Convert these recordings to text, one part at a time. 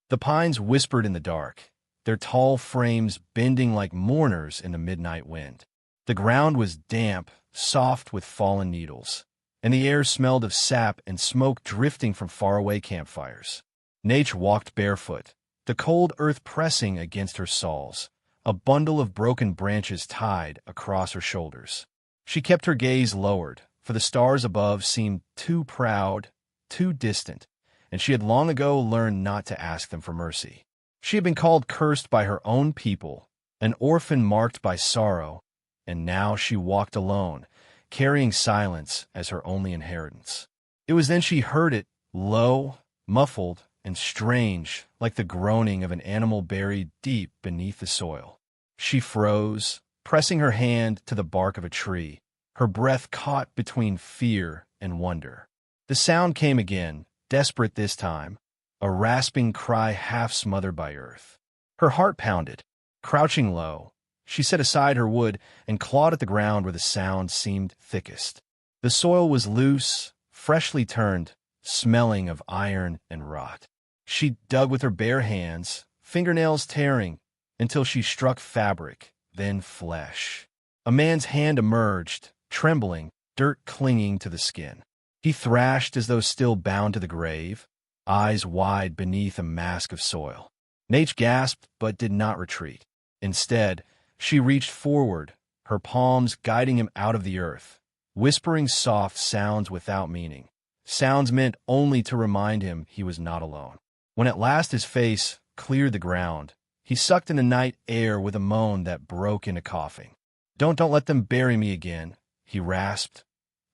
The pines whispered in the dark, their tall frames bending like mourners in the midnight wind. The ground was damp, soft with fallen needles, and the air smelled of sap and smoke drifting from faraway campfires. Nature walked barefoot, the cold earth pressing against her soles, a bundle of broken branches tied across her shoulders. She kept her gaze lowered, for the stars above seemed too proud, too distant, and she had long ago learned not to ask them for mercy. She had been called cursed by her own people, an orphan marked by sorrow, and now she walked alone, carrying silence as her only inheritance. It was then she heard it, low, muffled, and strange, like the groaning of an animal buried deep beneath the soil. She froze, pressing her hand to the bark of a tree, her breath caught between fear and wonder. The sound came again, desperate this time, a rasping cry half smothered by earth. Her heart pounded. Crouching low, she set aside her wood and clawed at the ground where the sound seemed thickest. The soil was loose, freshly turned, smelling of iron and rot. She dug with her bare hands, fingernails tearing, until she struck fabric, then flesh. A man's hand emerged, trembling, dirt clinging to the skin. He thrashed as though still bound to the grave, eyes wide beneath a mask of soil. Nate gasped but did not retreat. Instead, she reached forward, her palms guiding him out of the earth, whispering soft sounds without meaning, sounds meant only to remind him he was not alone. When at last his face cleared the ground, he sucked in the night air with a moan that broke into coughing. Don't let them bury me again," he rasped,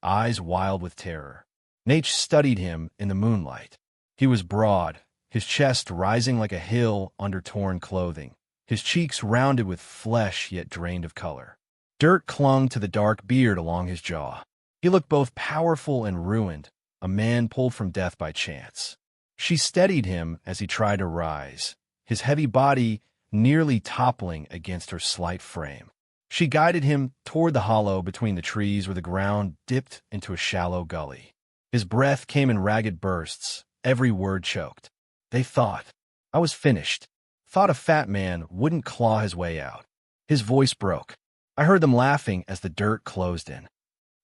eyes wild with terror. Nate studied him in the moonlight. He was broad, his chest rising like a hill under torn clothing, his cheeks rounded with flesh yet drained of color. Dirt clung to the dark beard along his jaw. He looked both powerful and ruined, a man pulled from death by chance. She steadied him as he tried to rise, his heavy body nearly toppling against her slight frame. She guided him toward the hollow between the trees where the ground dipped into a shallow gully. His breath came in ragged bursts, every word choked. They thought. I was finished. Thought a fat man wouldn't claw his way out. His voice broke. I heard them laughing as the dirt closed in.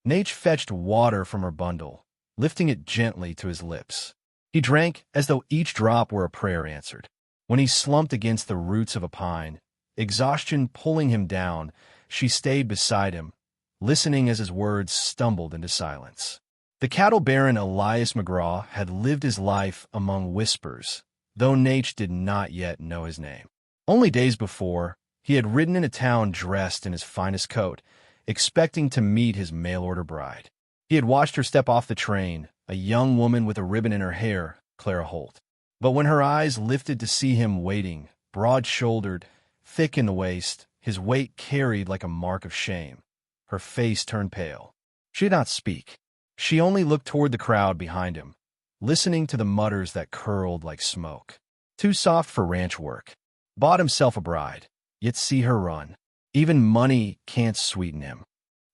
Nate fetched water from her bundle, lifting it gently to his lips. He drank as though each drop were a prayer answered. When he slumped against the roots of a pine, exhaustion pulling him down, she stayed beside him, listening as his words stumbled into silence. The cattle baron Elias McGraw had lived his life among whispers, though Nate did not yet know his name. Only days before, he had ridden into town dressed in his finest coat, expecting to meet his mail-order bride. He had watched her step off the train, a young woman with a ribbon in her hair, Clara Holt. But when her eyes lifted to see him waiting, broad-shouldered, thick in the waist, his weight carried like a mark of shame, her face turned pale. She did not speak. She only looked toward the crowd behind him, listening to the mutters that curled like smoke. Too soft for ranch work. Bought himself a bride, yet see her run. Even money can't sweeten him.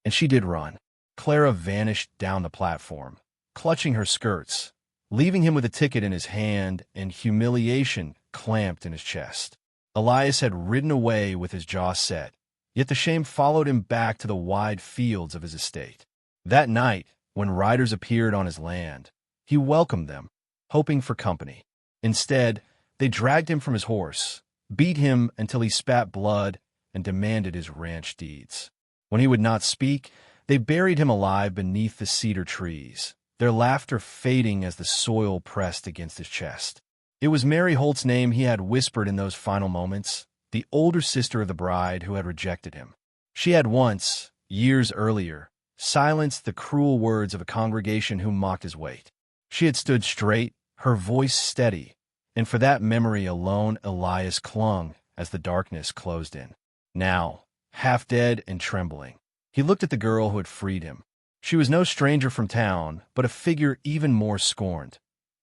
And she did run. Clara vanished down the platform, clutching her skirts, leaving him with a ticket in his hand and humiliation clamped in his chest. Elias had ridden away with his jaw set, yet the shame followed him back to the wide fields of his estate. That night, when riders appeared on his land, he welcomed them, hoping for company. Instead, they dragged him from his horse, beat him until he spat blood, and demanded his ranch deeds. When he would not speak, they buried him alive beneath the cedar trees, their laughter fading as the soil pressed against his chest. It was Mary Holt's name he had whispered in those final moments, the older sister of the bride who had rejected him. She had once, years earlier, silenced the cruel words of a congregation who mocked his weight. She had stood straight, her voice steady, and for that memory alone Elias clung as the darkness closed in. Now, half dead and trembling, he looked at the girl who had freed him. She was no stranger from town, but a figure even more scorned,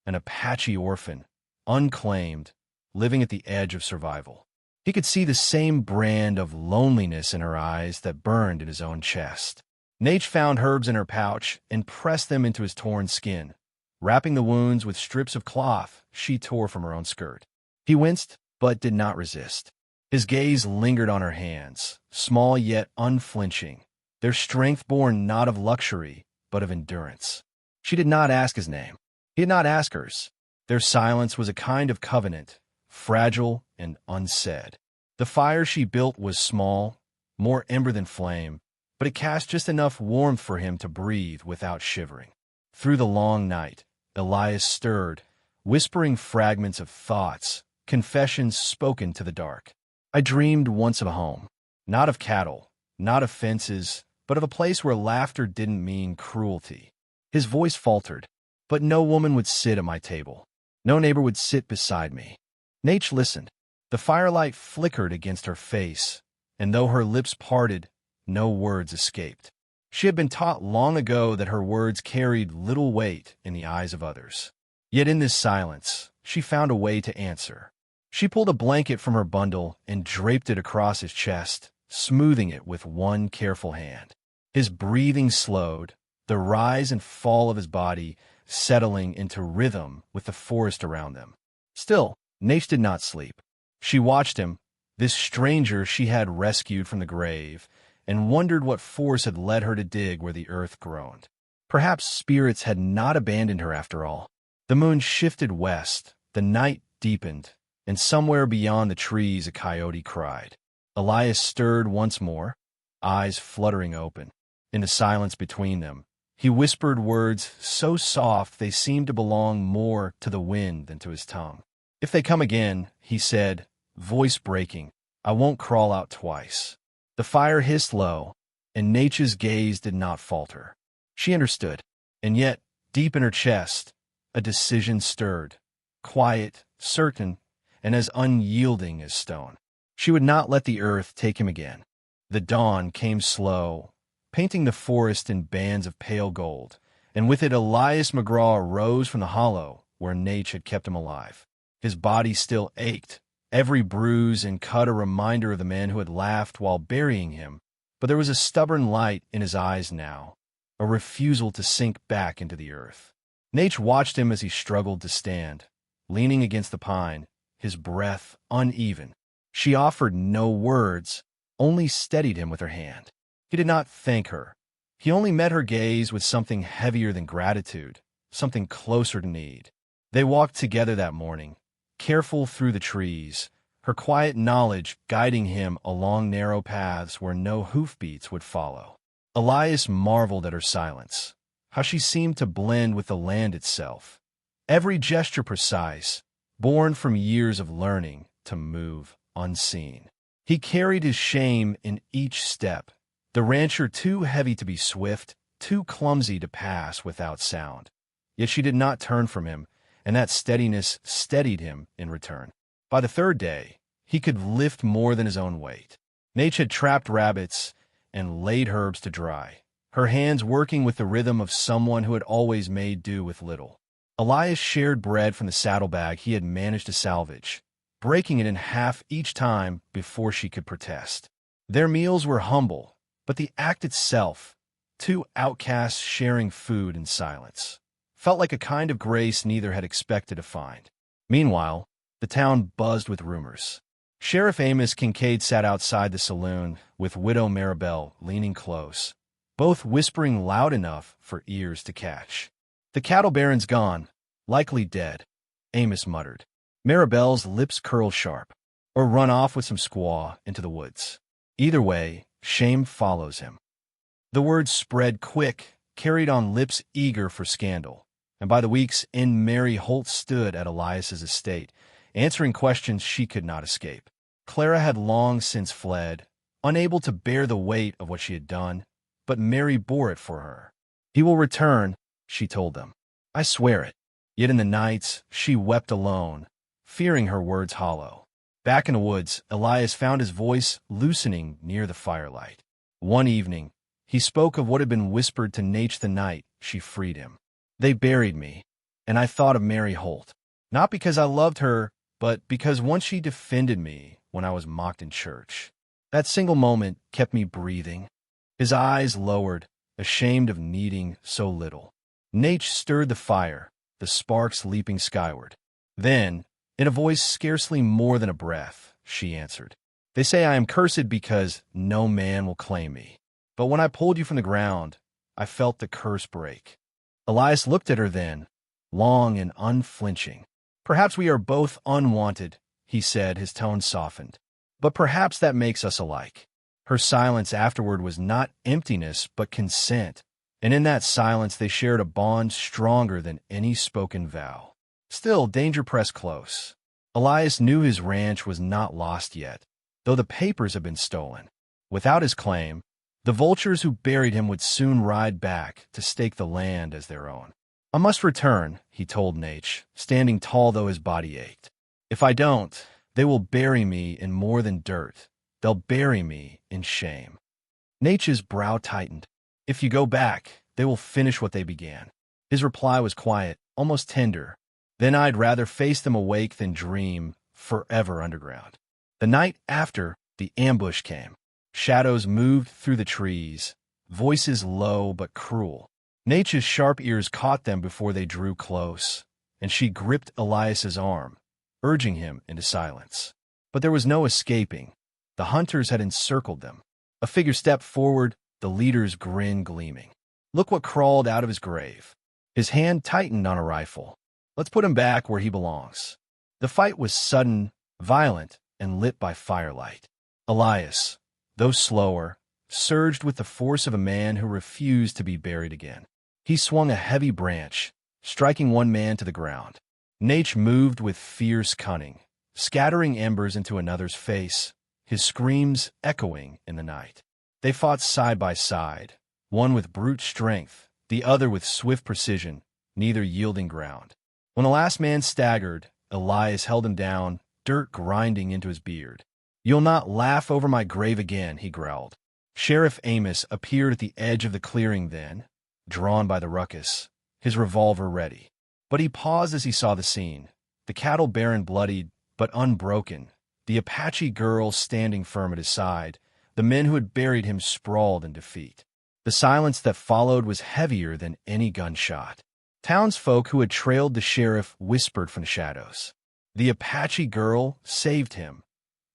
an Apache orphan, unclaimed, living at the edge of survival. He could see the same brand of loneliness in her eyes that burned in his own chest. Nate found herbs in her pouch and pressed them into his torn skin, wrapping the wounds with strips of cloth she tore from her own skirt. He winced, but did not resist. His gaze lingered on her hands, small yet unflinching, their strength born not of luxury, but of endurance. She did not ask his name. He did not ask hers. Their silence was a kind of covenant, fragile and unsaid. The fire she built was small, more ember than flame, but it cast just enough warmth for him to breathe without shivering. Through the long night, Elias stirred, whispering fragments of thoughts, confessions spoken to the dark. I dreamed once of a home, not of cattle, not of fences, but of a place where laughter didn't mean cruelty. His voice faltered, but no woman would sit at my table. No neighbor would sit beside me. Nate listened. The firelight flickered against her face, and though her lips parted, no words escaped. She had been taught long ago that her words carried little weight in the eyes of others. Yet in this silence, she found a way to answer. She pulled a blanket from her bundle and draped it across his chest, smoothing it with one careful hand. His breathing slowed, the rise and fall of his body settling into rhythm with the forest around them. Still, Nace did not sleep. She watched him, this stranger she had rescued from the grave, and wondered what force had led her to dig where the earth groaned. Perhaps spirits had not abandoned her after all. The moon shifted west, the night deepened, and somewhere beyond the trees a coyote cried. Elias stirred once more, eyes fluttering open. In the silence between them, he whispered words so soft they seemed to belong more to the wind than to his tongue. "If they come again," he said, voice breaking, "I won't crawl out twice." The fire hissed low, and Nature's gaze did not falter. She understood, and yet, deep in her chest, a decision stirred, quiet, certain, and as unyielding as stone. She would not let the earth take him again. The dawn came slow, painting the forest in bands of pale gold, and with it Elias McGraw rose from the hollow where Nate had kept him alive. His body still ached, every bruise and cut a reminder of the man who had laughed while burying him, but there was a stubborn light in his eyes now, a refusal to sink back into the earth. Nate watched him as he struggled to stand, leaning against the pine, his breath uneven. She offered no words, only steadied him with her hand. He did not thank her. He only met her gaze with something heavier than gratitude, something closer to need. They walked together that morning, careful through the trees, her quiet knowledge guiding him along narrow paths where no hoofbeats would follow. Elias marveled at her silence, how she seemed to blend with the land itself. Every gesture precise, born from years of learning to move unseen. He carried his shame in each step, the rancher too heavy to be swift, too clumsy to pass without sound. Yet she did not turn from him, and that steadiness steadied him in return. By the third day, he could lift more than his own weight. Nate had trapped rabbits and laid herbs to dry, her hands working with the rhythm of someone who had always made do with little. Elias shared bread from the saddlebag he had managed to salvage, breaking it in half each time before she could protest. Their meals were humble, but the act itself, two outcasts sharing food in silence, felt like a kind of grace neither had expected to find. Meanwhile, the town buzzed with rumors. Sheriff Amos Kincaid sat outside the saloon with Widow Maribel leaning close, both whispering loud enough for ears to catch. "The cattle baron's gone, likely dead," Amos muttered. Maribel's lips curled sharp, "or run off with some squaw into the woods. Either way, shame follows him." The words spread quick, carried on lips eager for scandal, and by the week's end Mary Holt stood at Elias's estate, answering questions she could not escape. Clara had long since fled, unable to bear the weight of what she had done, but Mary bore it for her. "He will return," she told them. "I swear it." Yet in the nights, she wept alone, fearing her words hollow. Back in the woods, Elias found his voice loosening near the firelight. One evening, he spoke of what had been whispered to Nate the night she freed him. "They buried me, and I thought of Mary Holt. Not because I loved her, but because once she defended me when I was mocked in church. That single moment kept me breathing." His eyes lowered, ashamed of needing so little. Nate stirred the fire, the sparks leaping skyward. Then, In a voice scarcely more than a breath, she answered. They say I am cursed because no man will claim me. But when I pulled you from the ground, I felt the curse break. Elias looked at her then, long and unflinching. Perhaps we are both unwanted, he said, his tone softened. But perhaps that makes us alike. Her silence afterward was not emptiness, but consent, and in that silence they shared a bond stronger than any spoken vow. Still, danger pressed close. Elias knew his ranch was not lost yet, though the papers had been stolen. Without his claim, the vultures who buried him would soon ride back to stake the land as their own. I must return, he told Nate, standing tall though his body ached. If I don't, they will bury me in more than dirt. They'll bury me in shame. Nate's brow tightened. If you go back, they will finish what they began. His reply was quiet, almost tender. Then I'd rather face them awake than dream forever underground. The night after, the ambush came. Shadows moved through the trees, voices low but cruel. Nate's sharp ears caught them before they drew close, and she gripped Elias's arm, urging him into silence. But there was no escaping. The hunters had encircled them. A figure stepped forward, the leader's grin gleaming. Look what crawled out of his grave. His hand tightened on a rifle. Let's put him back where he belongs. The fight was sudden, violent, and lit by firelight. Elias, though slower, surged with the force of a man who refused to be buried again. He swung a heavy branch, striking one man to the ground. Nate moved with fierce cunning, scattering embers into another's face, his screams echoing in the night. They fought side by side, one with brute strength, the other with swift precision, neither yielding ground. When the last man staggered, Elias held him down, dirt grinding into his beard. You'll not laugh over my grave again, he growled. Sheriff Amos appeared at the edge of the clearing then, drawn by the ruckus, his revolver ready. But he paused as he saw the scene. The cattle barren bloodied, but unbroken, the Apache girl standing firm at his side, the men who had buried him sprawled in defeat. The silence that followed was heavier than any gunshot. Townsfolk who had trailed the sheriff whispered from the shadows. The Apache girl saved him.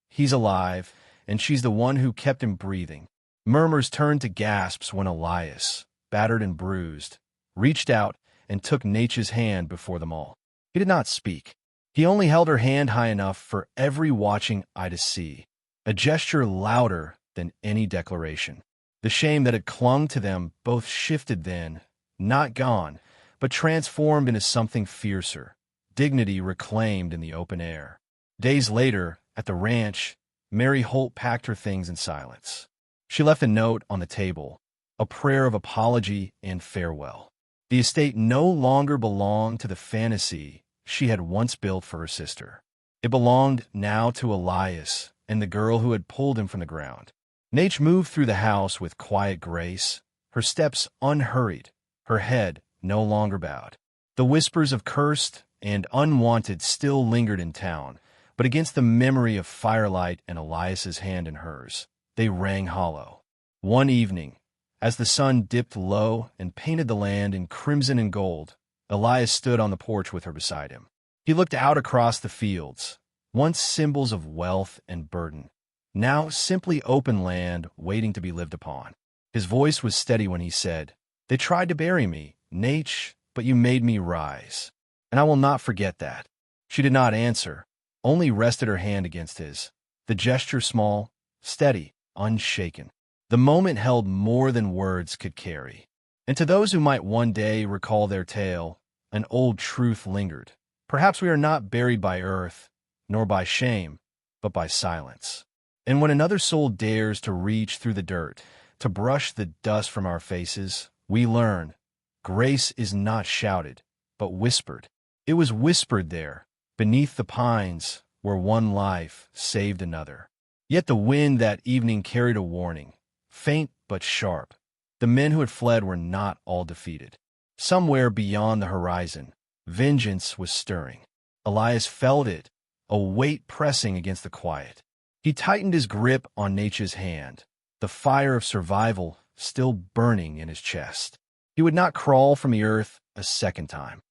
He's alive, and she's the one who kept him breathing. Murmurs turned to gasps when Elias, battered and bruised, reached out and took Nate's hand before them all. He did not speak. He only held her hand high enough for every watching eye to see, a gesture louder than any declaration. The shame that had clung to them both shifted then, not gone, but transformed into something fiercer, dignity reclaimed in the open air. Days later, at the ranch, Mary Holt packed her things in silence. She left a note on the table, a prayer of apology and farewell. The estate no longer belonged to the fantasy she had once built for her sister. It belonged now to Elias and the girl who had pulled him from the ground. Nate moved through the house with quiet grace, her steps unhurried, her head no longer bowed. The whispers of cursed and unwanted still lingered in town, but against the memory of firelight and Elias's hand in hers, they rang hollow. One evening, as the sun dipped low and painted the land in crimson and gold, Elias stood on the porch with her beside him. He looked out across the fields, once symbols of wealth and burden, now simply open land waiting to be lived upon. His voice was steady when he said, "They tried to bury me, Nate, but you made me rise, and I will not forget that." She did not answer, only rested her hand against his, the gesture small, steady, unshaken. The moment held more than words could carry. And to those who might one day recall their tale, an old truth lingered. Perhaps we are not buried by earth, nor by shame, but by silence. And when another soul dares to reach through the dirt, to brush the dust from our faces, we learn grace is not shouted, but whispered. It was whispered there, beneath the pines, where one life saved another. Yet the wind that evening carried a warning, faint but sharp. The men who had fled were not all defeated. Somewhere beyond the horizon, vengeance was stirring. Elias felt it, a weight pressing against the quiet. He tightened his grip on Nate's hand, the fire of survival still burning in his chest. He would not crawl from the earth a second time.